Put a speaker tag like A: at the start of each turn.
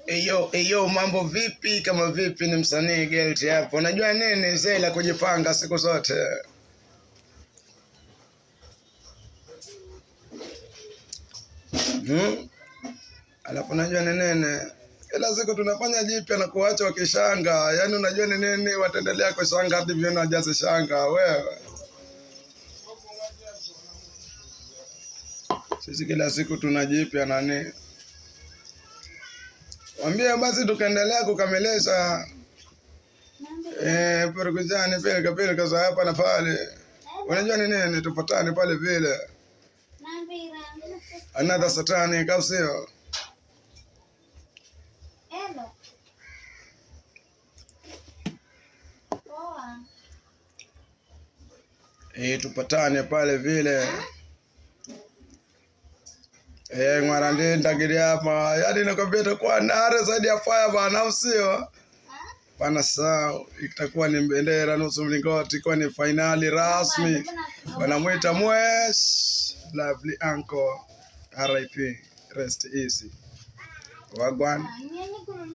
A: Eyo, mambo vipi? Kama vipi, ni msanii Guilty hapo. Unajua nini zee la kujipanga siku zote. Alafu unajua nini? Kila siku tunafanya jipya na kuacha wakishanga. Yaani unajua nini, wataendelea kushanga hadi viona wajaze shanga wewe. Sisi kila siku tunajipya nani? Mwambie basi tukaendelea kukamilisha perukujani pilika za hapa na pale. Unajua nini, tupatane pale vile. Another satani kausio. Tupatane pale vile. Ngwarandi ndagiri hapa. Yaani nakwambia kwa nare zaidi ya fire bana usio. Bana sawa, itakuwa ni bendera nusu mlingoti, kwa ni finali rasmi. Wanamuita Mwesh Lovely Uncle RIP, rest easy. Wagwan.